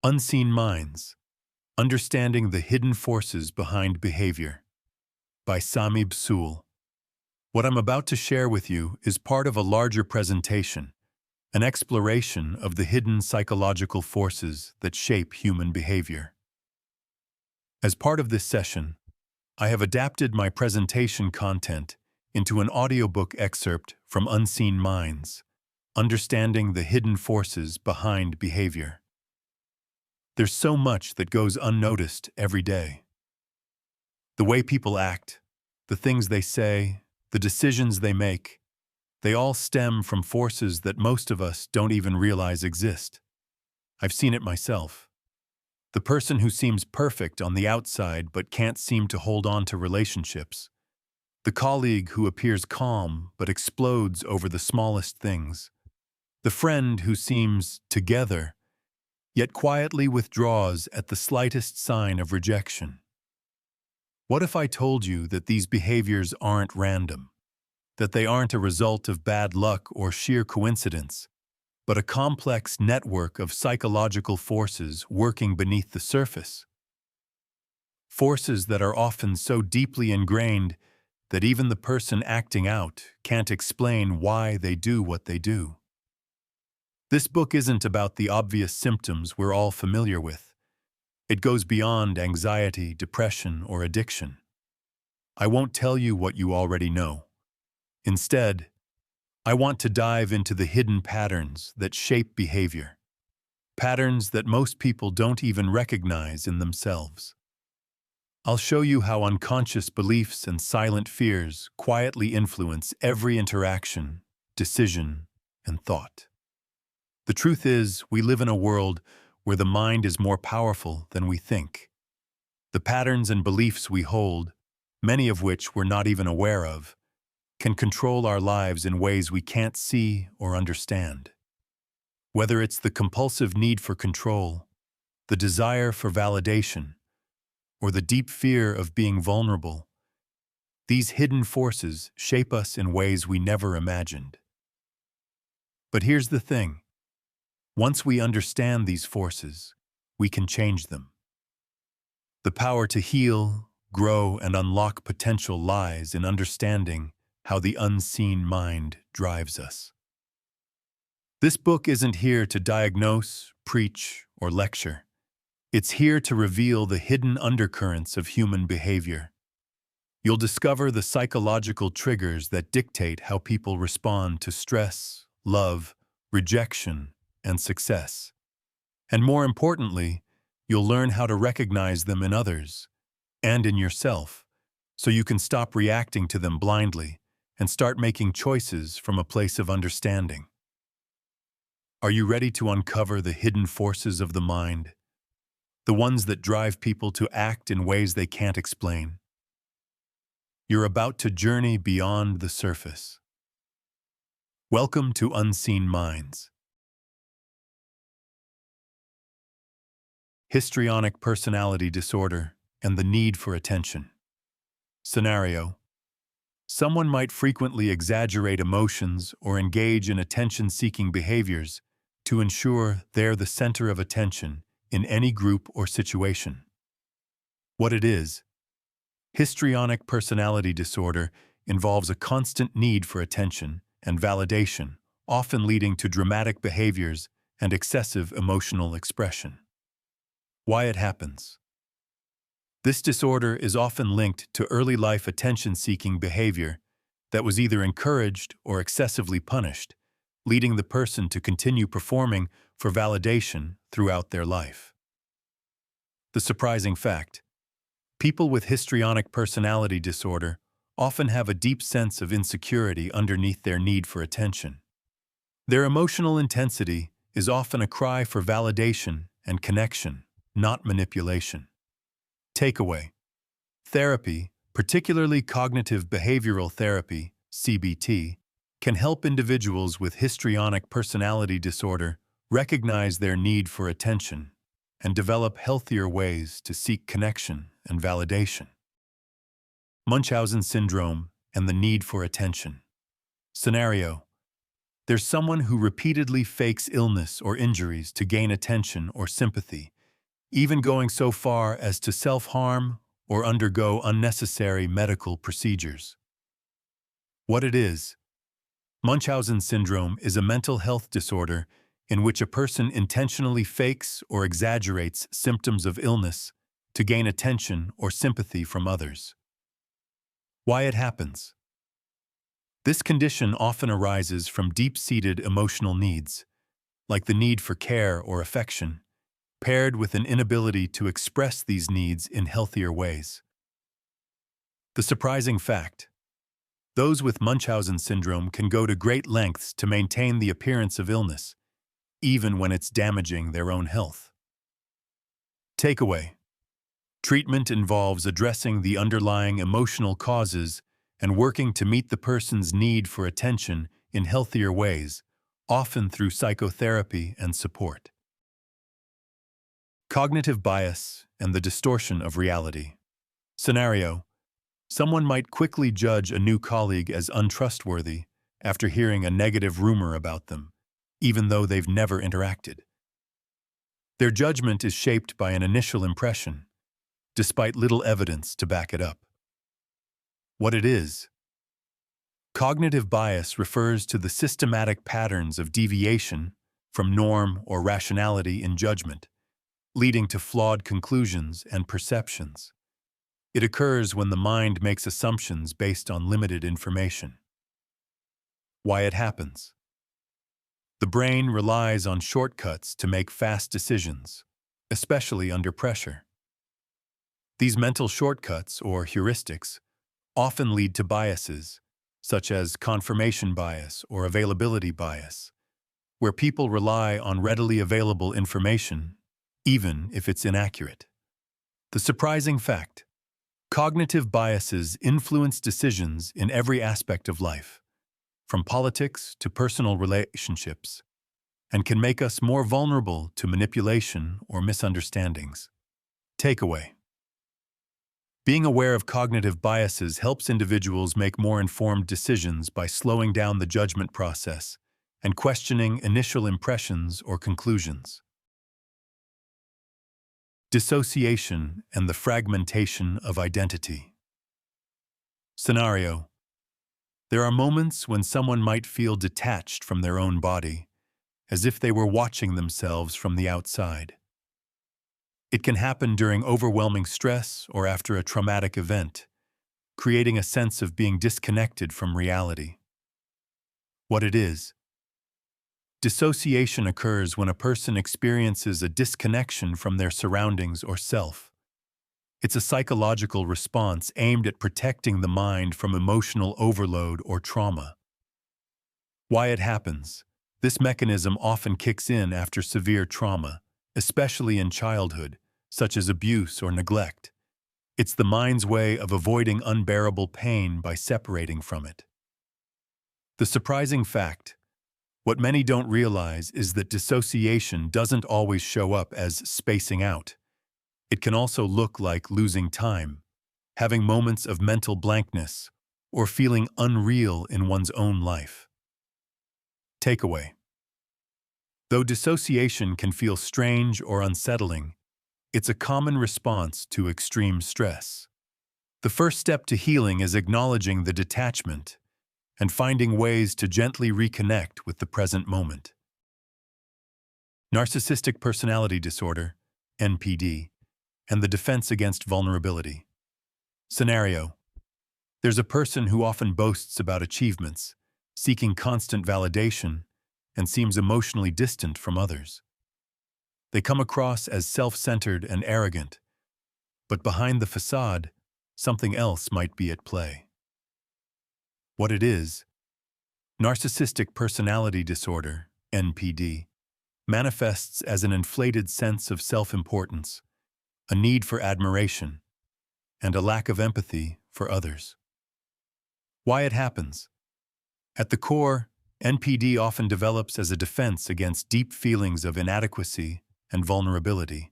Unseen Minds: Understanding the Hidden Forces Behind Behavior by Sami Bsoul. What I'm about to share with you is part of a larger presentation, an exploration of the hidden psychological forces that shape human behavior. As part of this session, I have adapted my presentation content into an audiobook excerpt from Unseen Minds: Understanding the Hidden Forces Behind Behavior. There's so much that goes unnoticed every day. The way people act, the things they say, the decisions they make, they all stem from forces that most of us don't even realize exist. I've seen it myself. The person who seems perfect on the outside but can't seem to hold on to relationships. The colleague who appears calm but explodes over the smallest things. The friend who seems together yet quietly withdraws at the slightest sign of rejection. What if I told you that these behaviors aren't random, that they aren't a result of bad luck or sheer coincidence, but a complex network of psychological forces working beneath the surface? Forces that are often so deeply ingrained that even the person acting out can't explain why they do what they do. This book isn't about the obvious symptoms we're all familiar with. It goes beyond anxiety, depression, or addiction. I won't tell you what you already know. Instead, I want to dive into the hidden patterns that shape behavior, patterns that most people don't even recognize in themselves. I'll show you how unconscious beliefs and silent fears quietly influence every interaction, decision, and thought. The truth is, we live in a world where the mind is more powerful than we think. The patterns and beliefs we hold, many of which we're not even aware of, can control our lives in ways we can't see or understand. Whether it's the compulsive need for control, the desire for validation, or the deep fear of being vulnerable, these hidden forces shape us in ways we never imagined. But here's the thing. Once we understand these forces, we can change them. The power to heal, grow, and unlock potential lies in understanding how the unseen mind drives us. This book isn't here to diagnose, preach, or lecture. It's here to reveal the hidden undercurrents of human behavior. You'll discover the psychological triggers that dictate how people respond to stress, love, rejection, and success. And more importantly, you'll learn how to recognize them in others and in yourself, so you can stop reacting to them blindly and start making choices from a place of understanding. Are you ready to uncover the hidden forces of the mind, the ones that drive people to act in ways they can't explain? You're about to journey beyond the surface. Welcome to Unseen Minds. Histrionic personality disorder and the need for attention. Scenario: someone might frequently exaggerate emotions or engage in attention-seeking behaviors to ensure they're the center of attention in any group or situation. What it is: histrionic personality disorder involves a constant need for attention and validation, often leading to dramatic behaviors and excessive emotional expression. Why it happens. This disorder is often linked to early life attention-seeking behavior that was either encouraged or excessively punished, leading the person to continue performing for validation throughout their life. The surprising fact: people with histrionic personality disorder often have a deep sense of insecurity underneath their need for attention. Their emotional intensity is often a cry for validation and connection, not manipulation. Takeaway: therapy, particularly cognitive behavioral therapy, CBT, can help individuals with histrionic personality disorder recognize their need for attention and develop healthier ways to seek connection and validation. Munchausen syndrome and the need for attention. Scenario: There's someone who repeatedly fakes illness or injuries to gain attention or sympathy, even going so far as to self-harm or undergo unnecessary medical procedures. What it is: Munchausen syndrome is a mental health disorder in which a person intentionally fakes or exaggerates symptoms of illness to gain attention or sympathy from others. Why it happens? This condition often arises from deep-seated emotional needs, like the need for care or affection, paired with an inability to express these needs in healthier ways. The surprising fact: those with Munchausen syndrome can go to great lengths to maintain the appearance of illness, even when it's damaging their own health. Takeaway: treatment involves addressing the underlying emotional causes and working to meet the person's need for attention in healthier ways, often through psychotherapy and support. Cognitive bias and the distortion of reality. Scenario: someone might quickly judge a new colleague as untrustworthy after hearing a negative rumor about them, even though they've never interacted. Their judgment is shaped by an initial impression, despite little evidence to back it up. What it is: cognitive bias refers to the systematic patterns of deviation from norm or rationality in judgment, leading to flawed conclusions and perceptions. It occurs when the mind makes assumptions based on limited information. Why it happens: the brain relies on shortcuts to make fast decisions, especially under pressure. These mental shortcuts, or heuristics, often lead to biases, such as confirmation bias or availability bias, where people rely on readily available information, even if it's inaccurate. The surprising fact: cognitive biases influence decisions in every aspect of life, from politics to personal relationships, and can make us more vulnerable to manipulation or misunderstandings. Takeaway: being aware of cognitive biases helps individuals make more informed decisions by slowing down the judgment process and questioning initial impressions or conclusions. Dissociation and the fragmentation of identity. Scenario: there are moments when someone might feel detached from their own body, as if they were watching themselves from the outside. It can happen during overwhelming stress or after a traumatic event, creating a sense of being disconnected from reality. What it is: dissociation occurs when a person experiences a disconnection from their surroundings or self. It's a psychological response aimed at protecting the mind from emotional overload or trauma. Why it happens: this mechanism often kicks in after severe trauma, especially in childhood, such as abuse or neglect. It's the mind's way of avoiding unbearable pain by separating from it. The surprising fact: what many don't realize is that dissociation doesn't always show up as spacing out. It can also look like losing time, having moments of mental blankness, or feeling unreal in one's own life. Takeaway: though dissociation can feel strange or unsettling, it's a common response to extreme stress. The first step to healing is acknowledging the detachment and finding ways to gently reconnect with the present moment. Narcissistic personality disorder, NPD, and the defense against vulnerability. Scenario: there's a person who often boasts about achievements, seeking constant validation, and seems emotionally distant from others. They come across as self-centered and arrogant, but behind the facade, something else might be at play. What it is: narcissistic personality disorder, NPD, manifests as an inflated sense of self-importance, a need for admiration, and a lack of empathy for others. Why it happens: at the core, NPD often develops as a defense against deep feelings of inadequacy and vulnerability.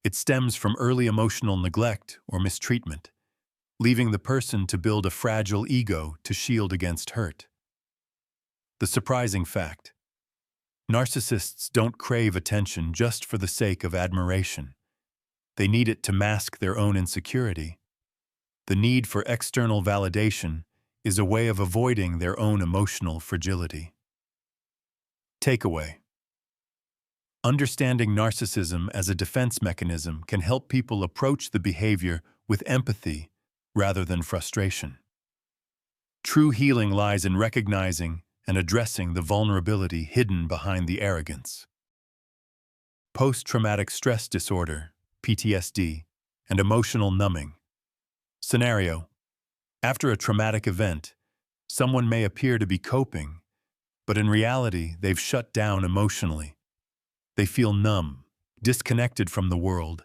It stems from early emotional neglect or mistreatment, leaving the person to build a fragile ego to shield against hurt. The surprising fact: narcissists don't crave attention just for the sake of admiration. They need it to mask their own insecurity. The need for external validation is a way of avoiding their own emotional fragility. Takeaway: understanding narcissism as a defense mechanism can help people approach the behavior with empathy rather than frustration. True healing lies in recognizing and addressing the vulnerability hidden behind the arrogance. Post-traumatic stress disorder, PTSD, and emotional numbing. Scenario: after a traumatic event, someone may appear to be coping, but in reality, they've shut down emotionally. They feel numb, disconnected from the world,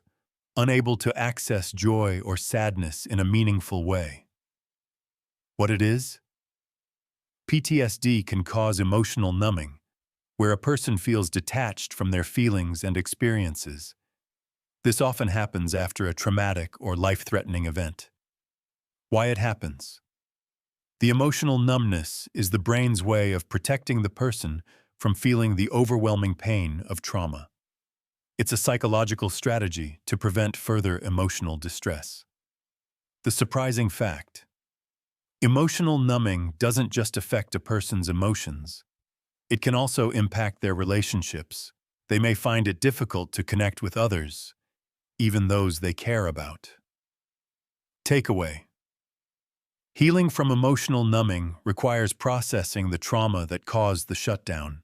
unable to access joy or sadness in a meaningful way. What it is? PTSD can cause emotional numbing, where a person feels detached from their feelings and experiences. This often happens after a traumatic or life-threatening event. Why it happens? The emotional numbness is the brain's way of protecting the person from feeling the overwhelming pain of trauma. It's a psychological strategy to prevent further emotional distress. The surprising fact: emotional numbing doesn't just affect a person's emotions. It can also impact their relationships. They may find it difficult to connect with others, even those they care about. Takeaway: healing from emotional numbing requires processing the trauma that caused the shutdown.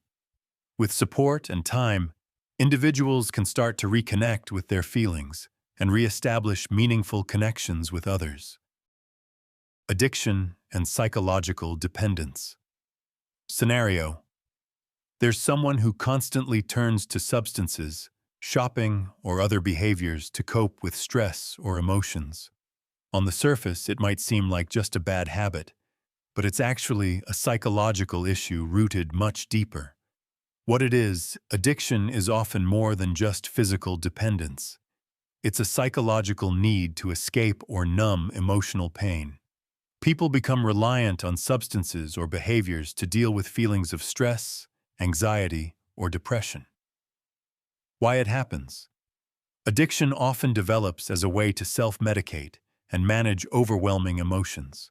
With support and time, individuals can start to reconnect with their feelings and reestablish meaningful connections with others. Addiction and psychological dependence. Scenario: there's someone who constantly turns to substances, shopping, or other behaviors to cope with stress or emotions. On the surface, it might seem like just a bad habit, but it's actually a psychological issue rooted much deeper. What it is, addiction is often more than just physical dependence. It's a psychological need to escape or numb emotional pain. People become reliant on substances or behaviors to deal with feelings of stress, anxiety, or depression. Why it happens? Addiction often develops as a way to self-medicate and manage overwhelming emotions.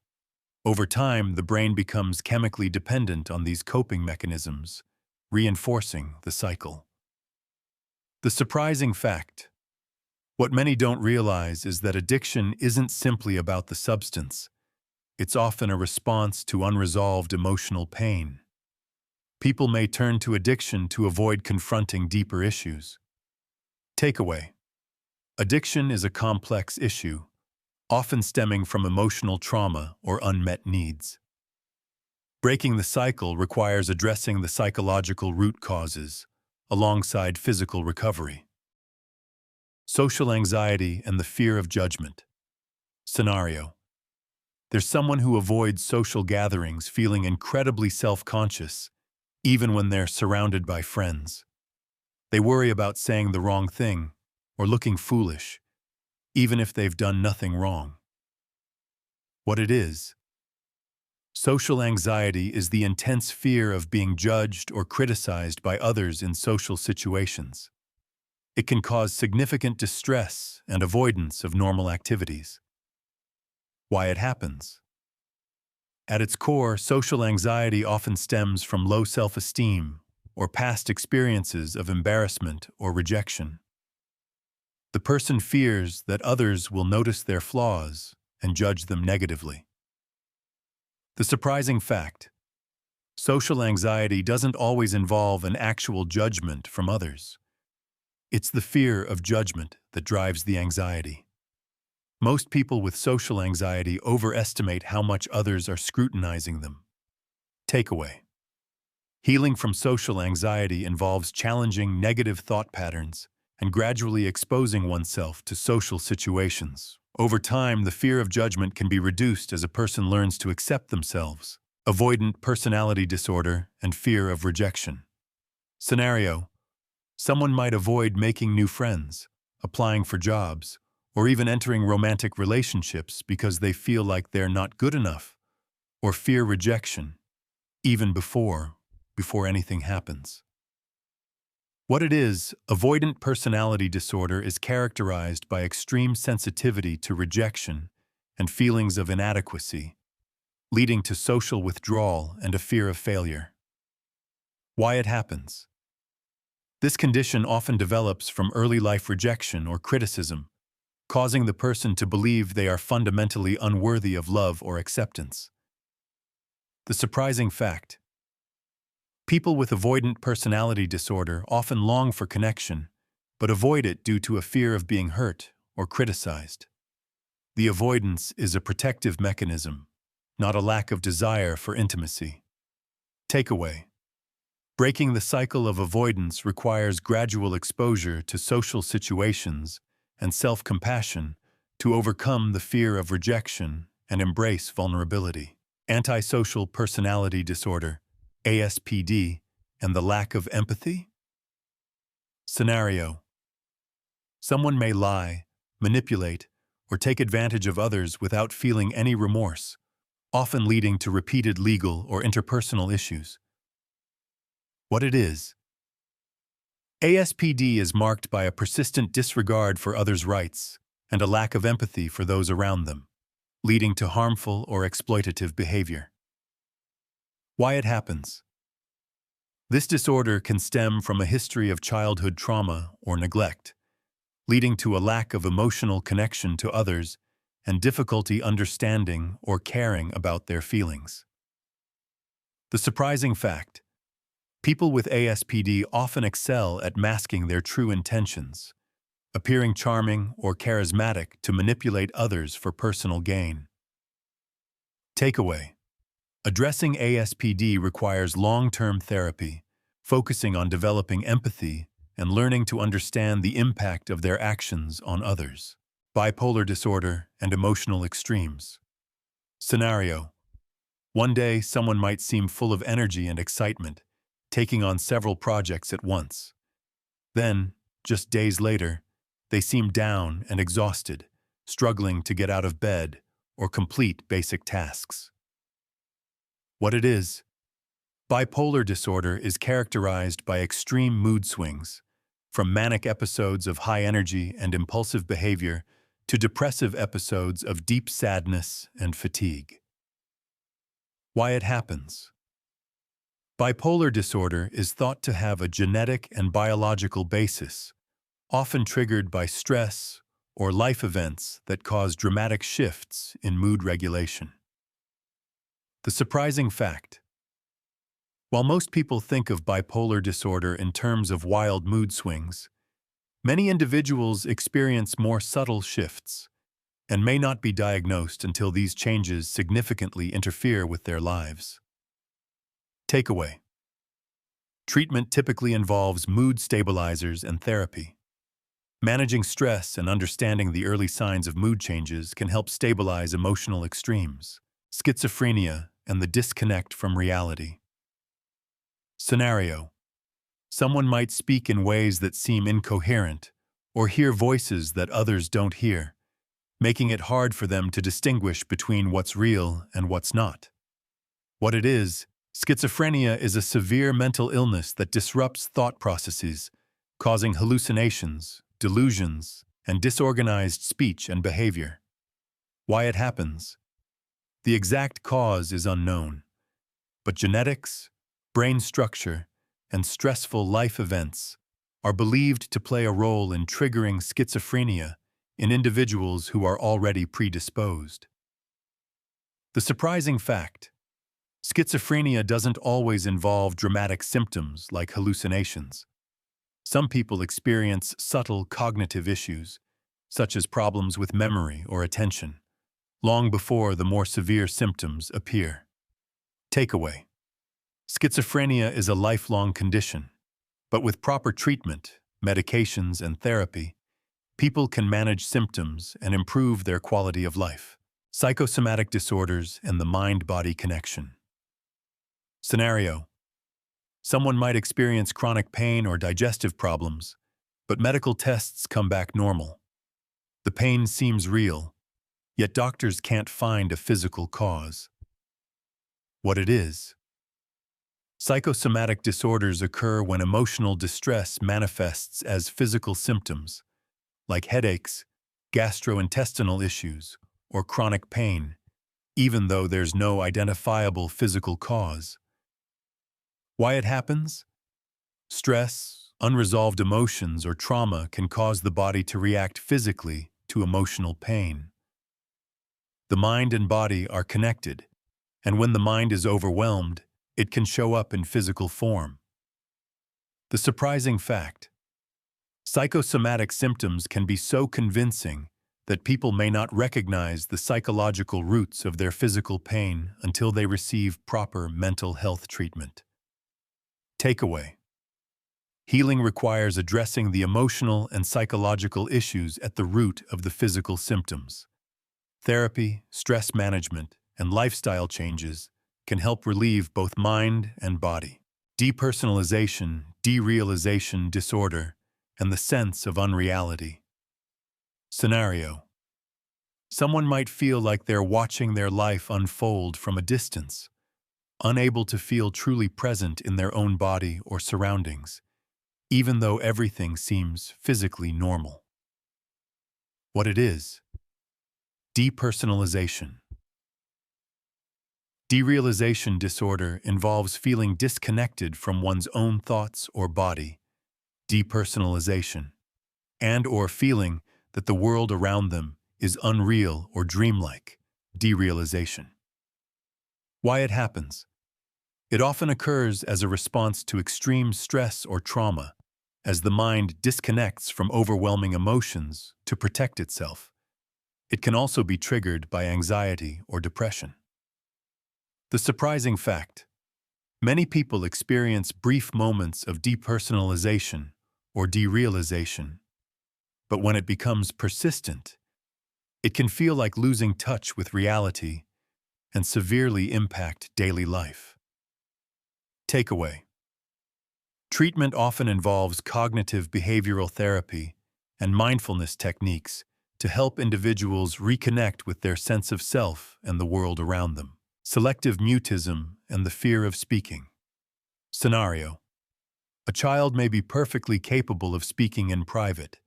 Over time, the brain becomes chemically dependent on these coping mechanisms, reinforcing the cycle. The surprising fact: what many don't realize is that addiction isn't simply about the substance. It's often a response to unresolved emotional pain. People may turn to addiction to avoid confronting deeper issues. Takeaway: addiction is a complex issue, often stemming from emotional trauma or unmet needs. Breaking the cycle requires addressing the psychological root causes, alongside physical recovery. Social anxiety and the fear of judgment. Scenario: there's someone who avoids social gatherings feeling incredibly self-conscious, even when they're surrounded by friends. They worry about saying the wrong thing or looking foolish, even if they've done nothing wrong. What it is? Social anxiety is the intense fear of being judged or criticized by others in social situations. It can cause significant distress and avoidance of normal activities. Why it happens? At its core, social anxiety often stems from low self-esteem or past experiences of embarrassment or rejection. The person fears that others will notice their flaws and judge them negatively. The surprising fact: social anxiety doesn't always involve an actual judgment from others. It's the fear of judgment that drives the anxiety. Most people with social anxiety overestimate how much others are scrutinizing them. Takeaway: healing from social anxiety involves challenging negative thought patterns and gradually exposing oneself to social situations. Over time, the fear of judgment can be reduced as a person learns to accept themselves. Avoidant personality disorder and fear of rejection. Scenario: someone might avoid making new friends, applying for jobs, or even entering romantic relationships because they feel like they're not good enough or fear rejection, even before before anything happens. What it is, avoidant personality disorder is characterized by extreme sensitivity to rejection and feelings of inadequacy, leading to social withdrawal and a fear of failure. Why it happens? This condition often develops from early life rejection or criticism, causing the person to believe they are fundamentally unworthy of love or acceptance. The surprising fact: people with avoidant personality disorder often long for connection, but avoid it due to a fear of being hurt or criticized. The avoidance is a protective mechanism, not a lack of desire for intimacy. Takeaway: breaking the cycle of avoidance requires gradual exposure to social situations and self-compassion to overcome the fear of rejection and embrace vulnerability. Antisocial personality disorder, ASPD, and the lack of empathy? Scenario: someone may lie, manipulate, or take advantage of others without feeling any remorse, often leading to repeated legal or interpersonal issues. What it is: ASPD is marked by a persistent disregard for others' rights and a lack of empathy for those around them, leading to harmful or exploitative behavior. Why it happens? This disorder can stem from a history of childhood trauma or neglect, leading to a lack of emotional connection to others and difficulty understanding or caring about their feelings. The surprising fact: people with ASPD often excel at masking their true intentions, appearing charming or charismatic to manipulate others for personal gain. Takeaway: addressing ASPD requires long-term therapy, focusing on developing empathy and learning to understand the impact of their actions on others. Bipolar disorder and emotional extremes. Scenario: one day, someone might seem full of energy and excitement, taking on several projects at once. Then, just days later, they seem down and exhausted, struggling to get out of bed or complete basic tasks. What it is: bipolar disorder is characterized by extreme mood swings, from manic episodes of high energy and impulsive behavior to depressive episodes of deep sadness and fatigue. Why it happens? Bipolar disorder is thought to have a genetic and biological basis, often triggered by stress or life events that cause dramatic shifts in mood regulation. The surprising fact: while most people think of bipolar disorder in terms of wild mood swings, many individuals experience more subtle shifts and may not be diagnosed until these changes significantly interfere with their lives. Takeaway: treatment typically involves mood stabilizers and therapy. Managing stress and understanding the early signs of mood changes can help stabilize emotional extremes, schizophrenia, and the disconnect from reality. Scenario: someone might speak in ways that seem incoherent or hear voices that others don't hear, making it hard for them to distinguish between what's real and what's not. What it is: schizophrenia is a severe mental illness that disrupts thought processes, causing hallucinations, delusions, and disorganized speech and behavior. Why it happens? The exact cause is unknown, but genetics, brain structure, and stressful life events are believed to play a role in triggering schizophrenia in individuals who are already predisposed. The surprising fact: schizophrenia doesn't always involve dramatic symptoms like hallucinations. Some people experience subtle cognitive issues, such as problems with memory or attention, long before the more severe symptoms appear. Takeaway: schizophrenia is a lifelong condition, but with proper treatment, medications, and therapy, people can manage symptoms and improve their quality of life. Psychosomatic disorders and the mind-body connection. Scenario: someone might experience chronic pain or digestive problems, but medical tests come back normal. The pain seems real, yet doctors can't find a physical cause. What it is: Psychosomatic disorders occur when emotional distress manifests as physical symptoms, like headaches, gastrointestinal issues, or chronic pain, even though there's no identifiable physical cause. Why it happens? Stress, unresolved emotions, or trauma can cause the body to react physically to emotional pain. The mind and body are connected, and when the mind is overwhelmed, it can show up in physical form. The surprising fact: psychosomatic symptoms can be so convincing that people may not recognize the psychological roots of their physical pain until they receive proper mental health treatment. Takeaway: healing requires addressing the emotional and psychological issues at the root of the physical symptoms. Therapy, stress management, and lifestyle changes can help relieve both mind and body. Depersonalization, derealization disorder, and the sense of unreality. Scenario: someone might feel like they're watching their life unfold from a distance, unable to feel truly present in their own body or surroundings, even though everything seems physically normal. What it is: depersonalization. Derealization disorder involves feeling disconnected from one's own thoughts or body, depersonalization, and/or feeling that the world around them is unreal or dreamlike, derealization. Why it happens? It often occurs as a response to extreme stress or trauma, as the mind disconnects from overwhelming emotions to protect itself. It can also be triggered by anxiety or depression. The surprising fact: many people experience brief moments of depersonalization or derealization, but when it becomes persistent, it can feel like losing touch with reality and severely impact daily life. Takeaway: treatment often involves cognitive behavioral therapy and mindfulness techniques to help individuals reconnect with their sense of self and the world around them. Selective mutism and the fear of speaking. Scenario: a child may be perfectly capable of speaking in private,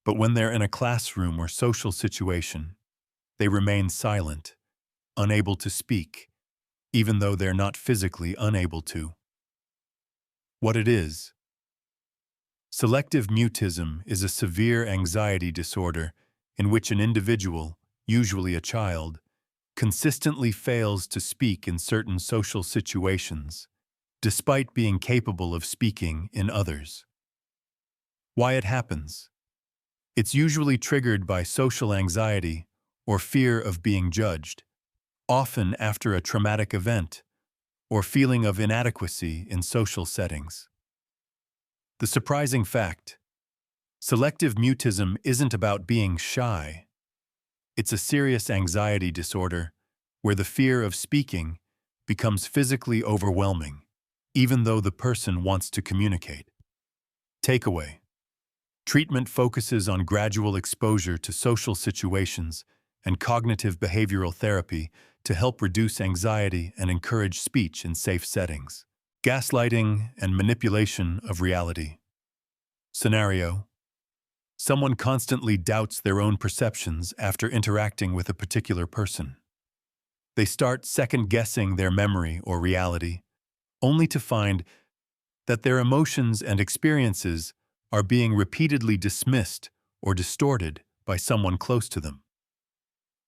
but when they're in a classroom or social situation, they remain silent, unable to speak, even though they're not physically unable to. What it is: selective mutism is a severe anxiety disorder in which an individual, usually a child, consistently fails to speak in certain social situations, despite being capable of speaking in others. Why it happens? It's usually triggered by social anxiety or fear of being judged, often after a traumatic event or feeling of inadequacy in social settings. The surprising fact: selective mutism isn't about being shy. It's a serious anxiety disorder where the fear of speaking becomes physically overwhelming, even though the person wants to communicate. Takeaway: treatment focuses on gradual exposure to social situations and cognitive behavioral therapy to help reduce anxiety and encourage speech in safe settings. Gaslighting and manipulation of reality. Scenario: someone constantly doubts their own perceptions after interacting with a particular person. They start second-guessing their memory or reality, only to find that their emotions and experiences are being repeatedly dismissed or distorted by someone close to them.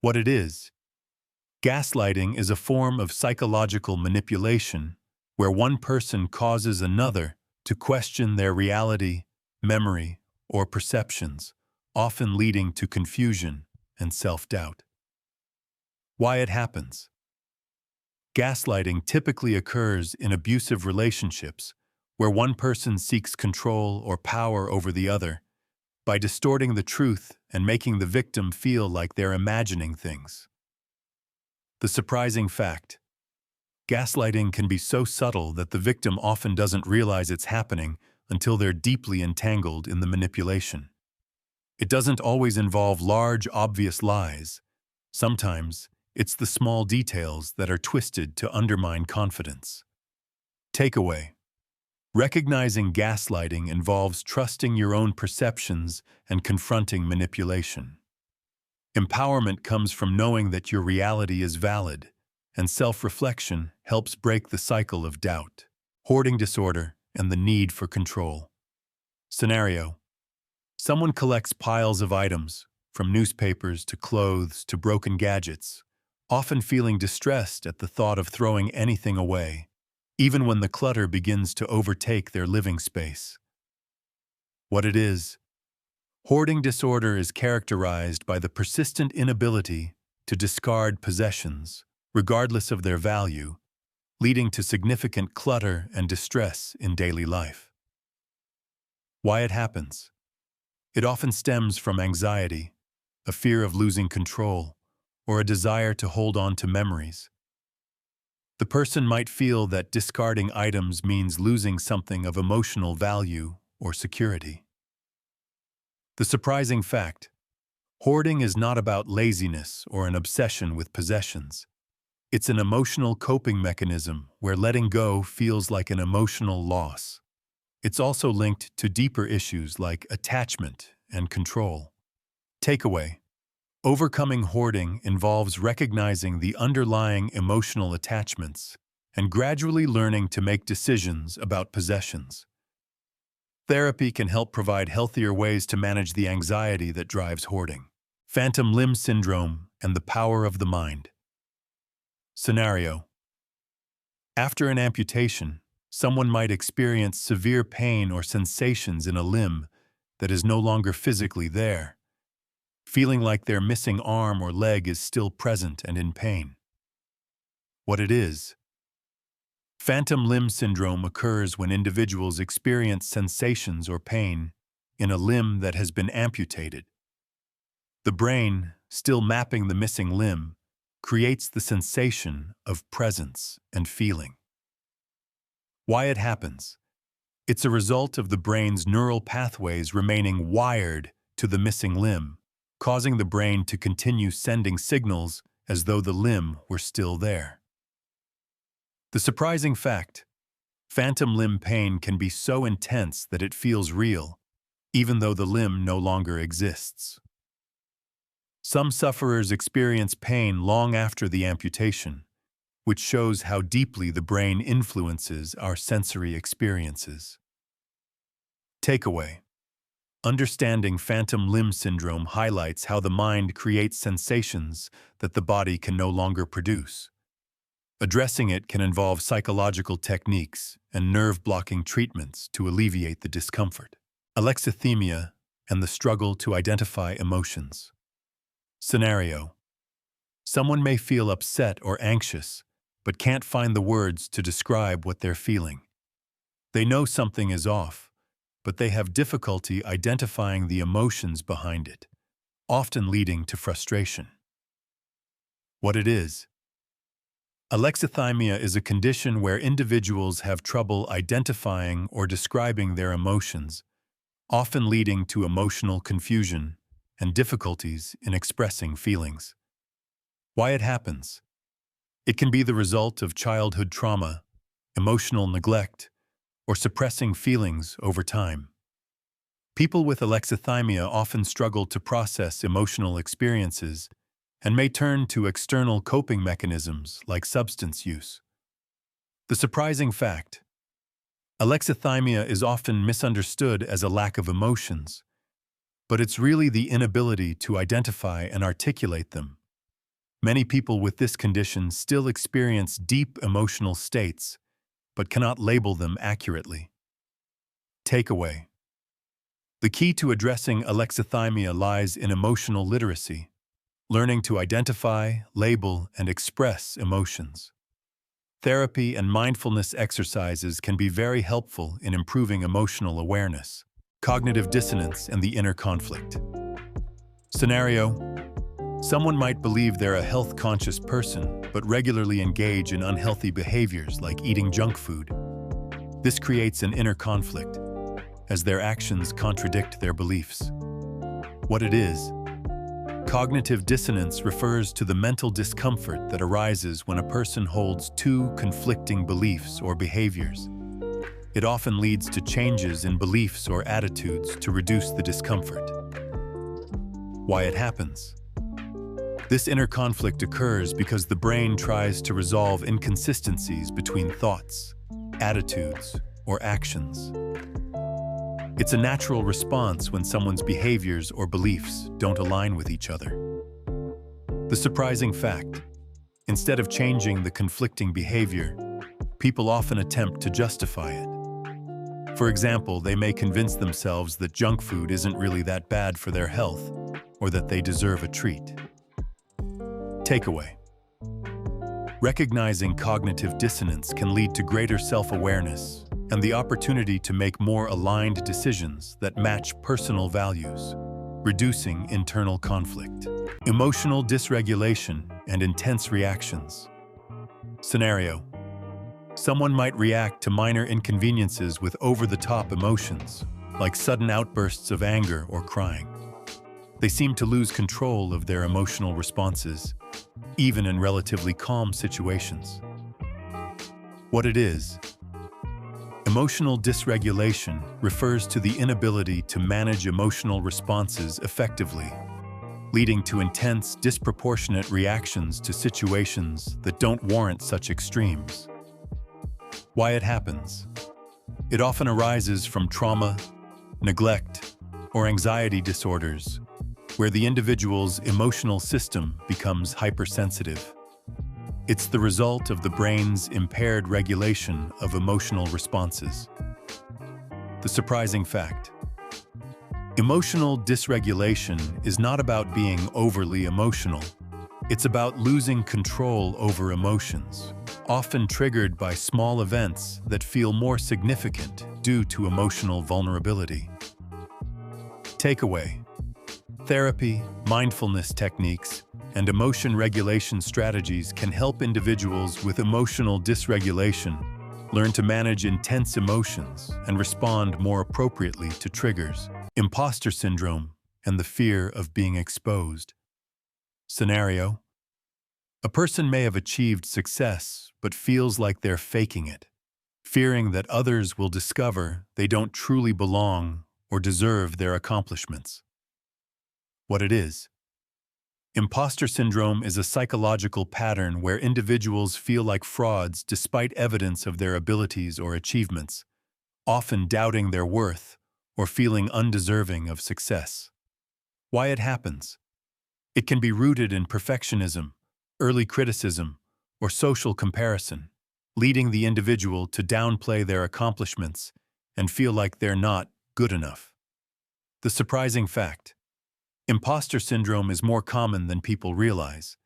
What it is: gaslighting is a form of psychological manipulation where one person causes another to question their reality, memory, or perceptions, often leading to confusion and self-doubt. Why it happens? Gaslighting typically occurs in abusive relationships where one person seeks control or power over the other by distorting the truth and making the victim feel like they're imagining things. The surprising fact: gaslighting can be so subtle that the victim often doesn't realize it's happening until they're deeply entangled in the manipulation. It doesn't always involve large, obvious lies. Sometimes, it's the small details that are twisted to undermine confidence. Takeaway. Recognizing gaslighting involves trusting your own perceptions and confronting manipulation. Empowerment comes from knowing that your reality is valid, and self-reflection helps break the cycle of doubt, hoarding disorder, and the need for control. Scenario. Someone collects piles of items, from newspapers to clothes to broken gadgets, often feeling distressed at the thought of throwing anything away, even when the clutter begins to overtake their living space. What it is. Hoarding disorder is characterized by the persistent inability to discard possessions, regardless of their value, leading to significant clutter and distress in daily life. Why it happens. It often stems from anxiety, a fear of losing control, or a desire to hold on to memories. The person might feel that discarding items means losing something of emotional value or security. The surprising fact: hoarding is not about laziness or an obsession with possessions. It's an emotional coping mechanism where letting go feels like an emotional loss. It's also linked to deeper issues like attachment and control. Takeaway. Overcoming hoarding involves recognizing the underlying emotional attachments and gradually learning to make decisions about possessions. Therapy can help provide healthier ways to manage the anxiety that drives hoarding. Phantom limb syndrome and the power of the mind. Scenario. After an amputation, someone might experience severe pain or sensations in a limb that is no longer physically there, feeling like their missing arm or leg is still present and in pain. What it is. Phantom limb syndrome occurs when individuals experience sensations or pain in a limb that has been amputated. The brain, still mapping the missing limb, creates the sensation of presence and feeling. Why it happens. It's a result of the brain's neural pathways remaining wired to the missing limb, causing the brain to continue sending signals as though the limb were still there. The surprising fact: phantom limb pain can be so intense that it feels real, even though the limb no longer exists. Some sufferers experience pain long after the amputation, which shows how deeply the brain influences our sensory experiences. Takeaway. Understanding phantom limb syndrome highlights how the mind creates sensations that the body can no longer produce. Addressing it can involve psychological techniques and nerve-blocking treatments to alleviate the discomfort. Alexithymia and the struggle to identify emotions. Scenario. Someone may feel upset or anxious, but can't find the words to describe what they're feeling. They know something is off, but they have difficulty identifying the emotions behind it, often leading to frustration. What it is. Alexithymia is a condition where individuals have trouble identifying or describing their emotions, often leading to emotional confusion and difficulties in expressing feelings. Why it happens. It can be the result of childhood trauma, emotional neglect, or suppressing feelings over time. People with alexithymia often struggle to process emotional experiences and may turn to external coping mechanisms like substance use. The surprising fact. Alexithymia is often misunderstood as a lack of emotions, but it's really the inability to identify and articulate them. Many people with this condition still experience deep emotional states, but cannot label them accurately. Takeaway. The key to addressing alexithymia lies in emotional literacy, learning to identify, label, and express emotions. Therapy and mindfulness exercises can be very helpful in improving emotional awareness, cognitive dissonance, and the inner conflict. Scenario. Someone might believe they're a health-conscious person, but regularly engage in unhealthy behaviors like eating junk food. This creates an inner conflict, as their actions contradict their beliefs. What it is. Cognitive dissonance refers to the mental discomfort that arises when a person holds two conflicting beliefs or behaviors. It often leads to changes in beliefs or attitudes to reduce the discomfort. Why it happens? This inner conflict occurs because the brain tries to resolve inconsistencies between thoughts, attitudes, or actions. It's a natural response when someone's behaviors or beliefs don't align with each other. The surprising fact: instead of changing the conflicting behavior, people often attempt to justify it. For example, they may convince themselves that junk food isn't really that bad for their health, or that they deserve a treat. Takeaway: recognizing cognitive dissonance can lead to greater self-awareness and the opportunity to make more aligned decisions that match personal values, reducing internal conflict. Emotional dysregulation and intense reactions. Scenario: someone might react to minor inconveniences with over-the-top emotions, like sudden outbursts of anger or crying. They seem to lose control of their emotional responses, even in relatively calm situations. What it is: emotional dysregulation refers to the inability to manage emotional responses effectively, leading to intense, disproportionate reactions to situations that don't warrant such extremes. Why it happens? It often arises from trauma, neglect, or anxiety disorders, where the individual's emotional system becomes hypersensitive. It's the result of the brain's impaired regulation of emotional responses. The surprising fact: emotional dysregulation is not about being overly emotional. It's about losing control over emotions, often triggered by small events that feel more significant due to emotional vulnerability. Takeaway: therapy, mindfulness techniques, and emotion regulation strategies can help individuals with emotional dysregulation learn to manage intense emotions and respond more appropriately to triggers. Imposter syndrome and the fear of being exposed. Scenario: a person may have achieved success but feels like they're faking it, fearing that others will discover they don't truly belong or deserve their accomplishments. What it is: imposter syndrome is a psychological pattern where individuals feel like frauds despite evidence of their abilities or achievements, often doubting their worth or feeling undeserving of success. Why it happens? It can be rooted in perfectionism, early criticism, or social comparison, leading the individual to downplay their accomplishments and feel like they're not good enough. The surprising fact: imposter syndrome is more common than people realize.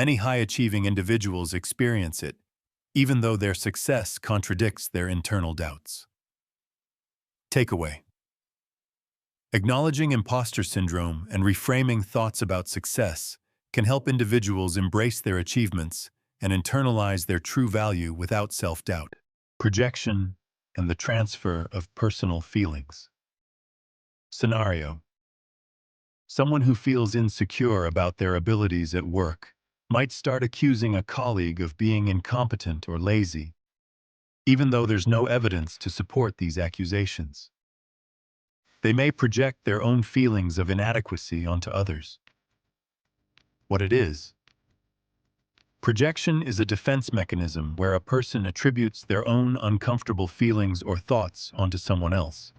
Many high-achieving individuals experience it, even though their success contradicts their internal doubts. Takeaway: acknowledging imposter syndrome and reframing thoughts about success can help individuals embrace their achievements and internalize their true value without self-doubt. Projection and the transfer of personal feelings. Scenario: someone who feels insecure about their abilities at work might start accusing a colleague of being incompetent or lazy, even though there's no evidence to support these accusations. They may project their own feelings of inadequacy onto others. What it is: projection is a defense mechanism where a person attributes their own uncomfortable feelings or thoughts onto someone else.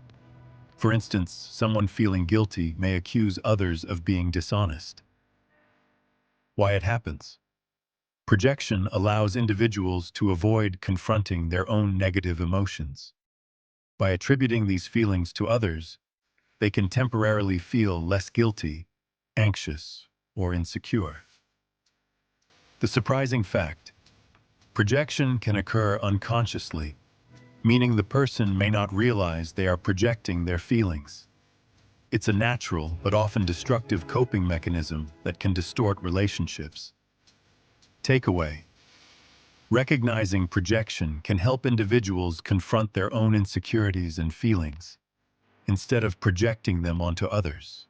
For instance, someone feeling guilty may accuse others of being dishonest. Why it happens? Projection allows individuals to avoid confronting their own negative emotions. By attributing these feelings to others, they can temporarily feel less guilty, anxious, or insecure. The surprising fact: projection can occur unconsciously, meaning the person may not realize they are projecting their feelings. It's a natural but often destructive coping mechanism that can distort relationships. Takeaway: recognizing projection can help individuals confront their own insecurities and feelings, instead of projecting them onto others.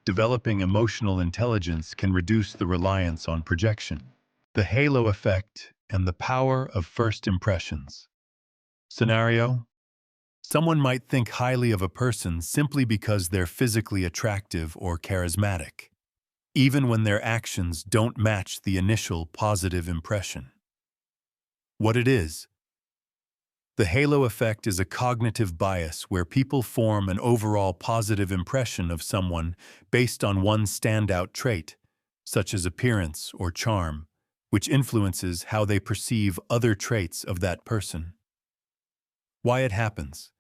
Developing emotional intelligence can reduce the reliance on projection. The halo effect and the power of first impressions. Scenario: someone might think highly of a person simply because they're physically attractive or charismatic, even when their actions don't match the initial positive impression. What it is: the halo effect is a cognitive bias where people form an overall positive impression of someone based on one standout trait, such as appearance or charm, which influences how they perceive other traits of that person. Why it happens: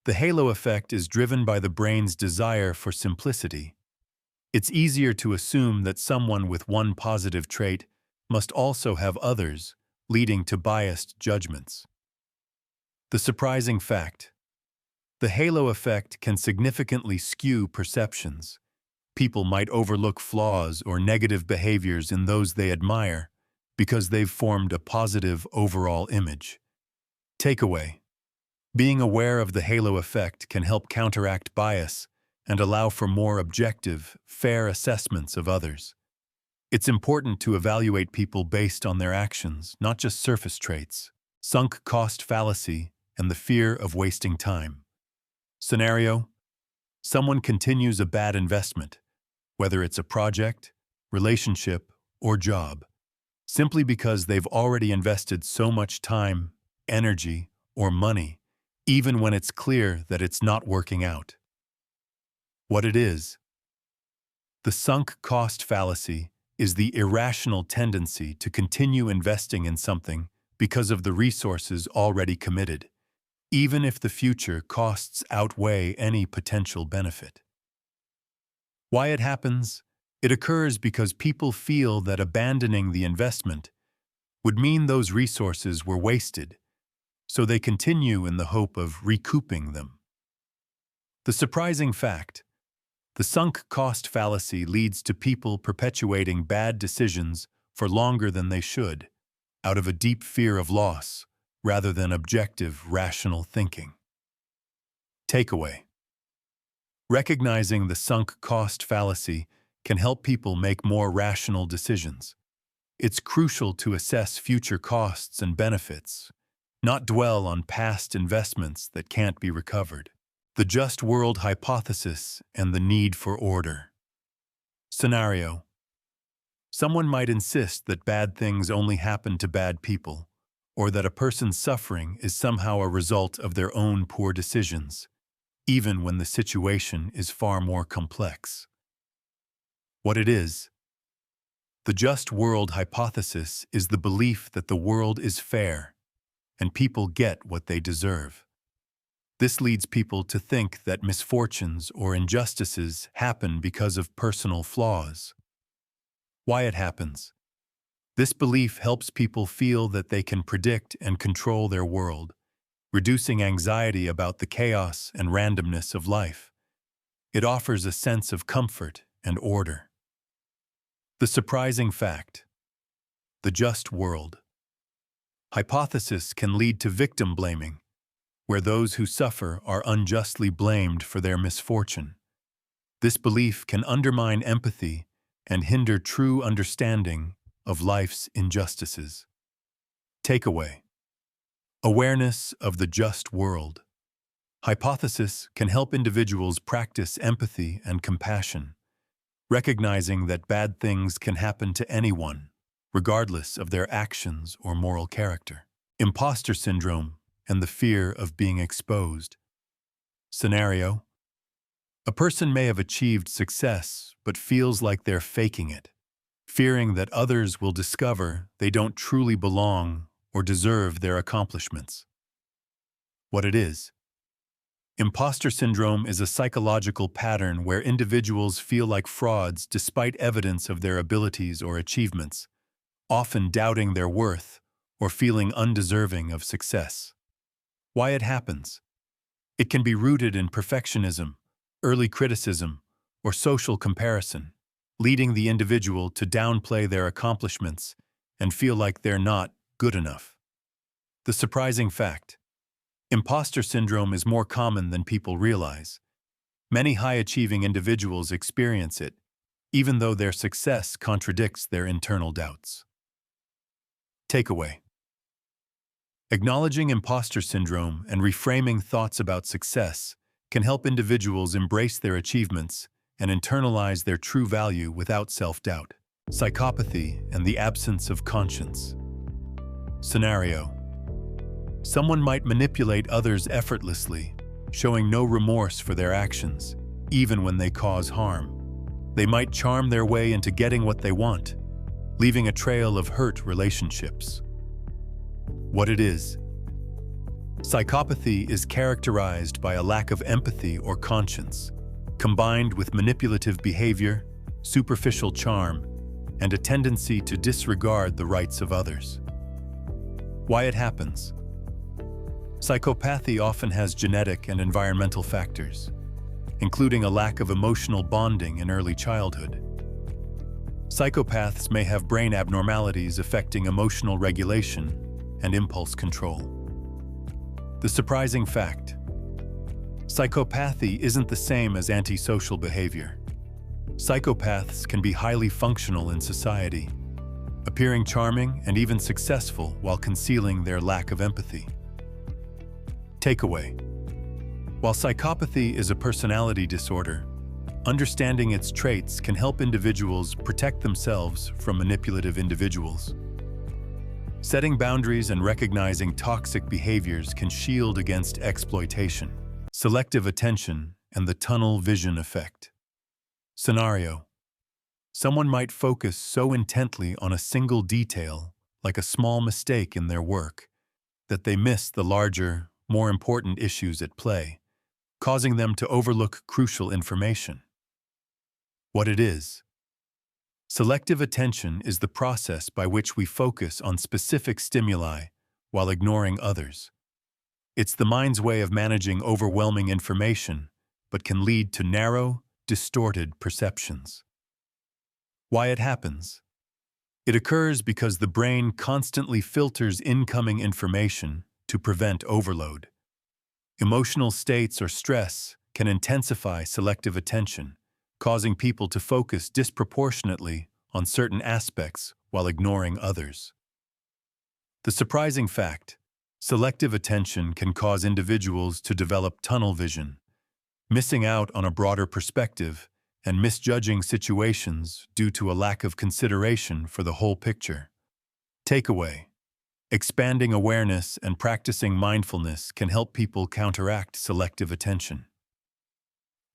the halo effect is driven by the brain's desire for simplicity. It's easier to assume that someone with one positive trait must also have others, leading to biased judgments. The surprising fact: the halo effect can significantly skew perceptions. People might overlook flaws or negative behaviors in those they admire because they've formed a positive overall image. Takeaway: being aware of the halo effect can help counteract bias and allow for more objective, fair assessments of others. It's important to evaluate people based on their actions, not just surface traits. Sunk cost fallacy and the fear of wasting time. Scenario: someone continues a bad investment, whether it's a project, relationship, or job, simply because they've already invested so much time, energy, or money, even when it's clear that it's not working out. What it is: the sunk cost fallacy is the irrational tendency to continue investing in something because of the resources already committed, even if the future costs outweigh any potential benefit. Why it happens: it occurs because people feel that abandoning the investment would mean those resources were wasted, so they continue in the hope of recouping them. The surprising fact: the sunk cost fallacy leads to people perpetuating bad decisions for longer than they should, out of a deep fear of loss, rather than objective, rational thinking. Takeaway: recognizing the sunk cost fallacy can help people make more rational decisions. It's crucial to assess future costs and benefits, not dwell on past investments that can't be recovered. The just world hypothesis and the need for order. Scenario: someone might insist that bad things only happen to bad people, or that a person's suffering is somehow a result of their own poor decisions, even when the situation is far more complex. What it is: the just world hypothesis is the belief that the world is fair, and people get what they deserve. This leads people to think that misfortunes or injustices happen because of personal flaws. Why it happens: this belief helps people feel that they can predict and control their world, reducing anxiety about the chaos and randomness of life. It offers a sense of comfort and order. The surprising fact: the just world hypothesis can lead to victim blaming, where those who suffer are unjustly blamed for their misfortune. This belief can undermine empathy and hinder true understanding of life's injustices. Takeaway: awareness of the just world hypothesis can help individuals practice empathy and compassion, recognizing that bad things can happen to anyone, regardless of their actions or moral character. Imposter syndrome and the fear of being exposed. Scenario: a person may have achieved success but feels like they're faking it, fearing that others will discover they don't truly belong or deserve their accomplishments. What it is: imposter syndrome is a psychological pattern where individuals feel like frauds despite evidence of their abilities or achievements, often doubting their worth or feeling undeserving of success. Why it happens: it can be rooted in perfectionism, early criticism, or social comparison, leading the individual to downplay their accomplishments and feel like they're not good enough. The surprising fact: imposter syndrome is more common than people realize. Many high-achieving individuals experience it, even though their success contradicts their internal doubts. Takeaway: acknowledging imposter syndrome and reframing thoughts about success can help individuals embrace their achievements and internalize their true value without self-doubt. Psychopathy and the absence of conscience. Scenario: someone might manipulate others effortlessly, showing no remorse for their actions, even when they cause harm. They might charm their way into getting what they want, leaving a trail of hurt relationships. What it is: psychopathy is characterized by a lack of empathy or conscience, combined with manipulative behavior, superficial charm, and a tendency to disregard the rights of others. Why it happens: psychopathy often has genetic and environmental factors, including a lack of emotional bonding in early childhood. Psychopaths may have brain abnormalities affecting emotional regulation and impulse control. The surprising fact: psychopathy isn't the same as antisocial behavior. Psychopaths can be highly functional in society, appearing charming and even successful while concealing their lack of empathy. Takeaway: while psychopathy is a personality disorder, understanding its traits can help individuals protect themselves from manipulative individuals. Setting boundaries and recognizing toxic behaviors can shield against exploitation. Selective attention and the tunnel vision effect. Scenario: someone might focus so intently on a single detail, like a small mistake in their work, that they miss the larger, more important issues at play, causing them to overlook crucial information. What it is: selective attention is the process by which we focus on specific stimuli while ignoring others. It's the mind's way of managing overwhelming information, but can lead to narrow, distorted perceptions. Why it happens: it occurs because the brain constantly filters incoming information to prevent overload. Emotional states or stress can intensify selective attention, causing people to focus disproportionately on certain aspects while ignoring others. The surprising fact: selective attention can cause individuals to develop tunnel vision, missing out on a broader perspective and misjudging situations due to a lack of consideration for the whole picture. Takeaway: expanding awareness and practicing mindfulness can help people counteract selective attention.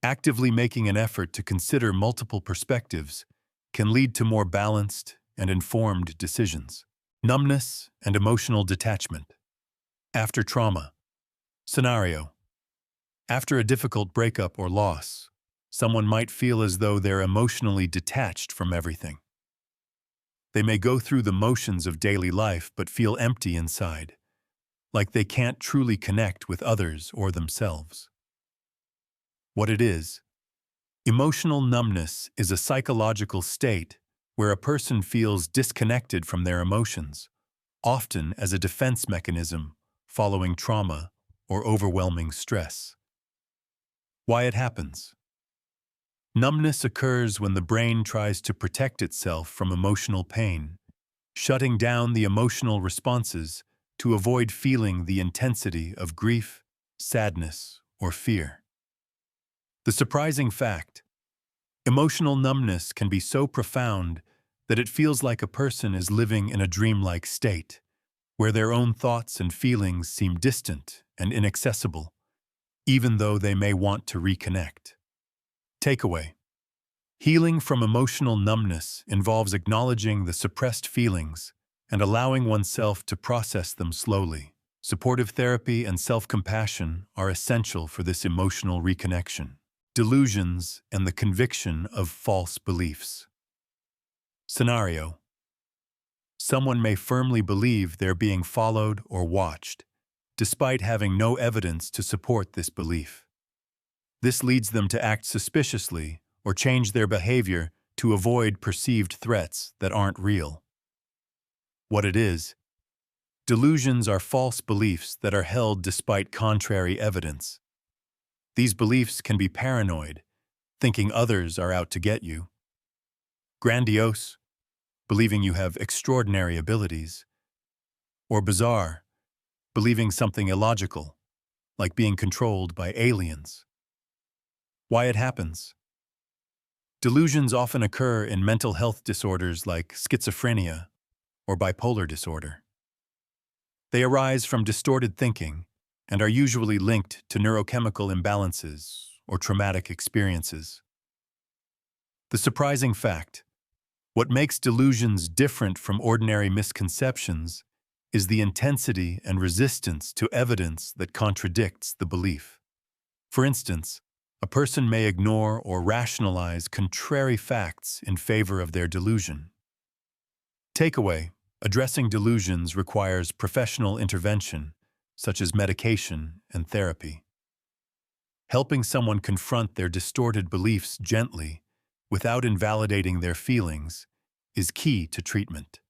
Actively making an effort to consider multiple perspectives can lead to more balanced and informed decisions. Numbness and emotional detachment. After trauma. Scenario: after a difficult breakup or loss, someone might feel as though they're emotionally detached from everything. They may go through the motions of daily life but feel empty inside, like they can't truly connect with others or themselves. What it is: emotional numbness is a psychological state where a person feels disconnected from their emotions, often as a defense mechanism following trauma or overwhelming stress. Why it happens: numbness occurs when the brain tries to protect itself from emotional pain, shutting down the emotional responses to avoid feeling the intensity of grief, sadness, or fear. The surprising fact: emotional numbness can be so profound that it feels like a person is living in a dreamlike state, where their own thoughts and feelings seem distant and inaccessible, even though they may want to reconnect. Takeaway: healing from emotional numbness involves acknowledging the suppressed feelings and allowing oneself to process them slowly. Supportive therapy and self-compassion are essential for this emotional reconnection. Delusions and the conviction of false beliefs. Scenario: someone may firmly believe they're being followed or watched, despite having no evidence to support this belief. This leads them to act suspiciously or change their behavior to avoid perceived threats that aren't real. What it is: delusions are false beliefs that are held despite contrary evidence. These beliefs can be paranoid, thinking others are out to get you; grandiose, believing you have extraordinary abilities; or bizarre, believing something illogical, like being controlled by aliens. Why it happens? Delusions often occur in mental health disorders like schizophrenia or bipolar disorder. They arise from distorted thinking and are usually linked to neurochemical imbalances or traumatic experiences. The surprising fact: what makes delusions different from ordinary misconceptions is the intensity and resistance to evidence that contradicts the belief. For instance, a person may ignore or rationalize contrary facts in favor of their delusion. Takeaway: addressing delusions requires professional intervention, such as medication and therapy. Helping someone confront their distorted beliefs gently, without invalidating their feelings, is key to treatment.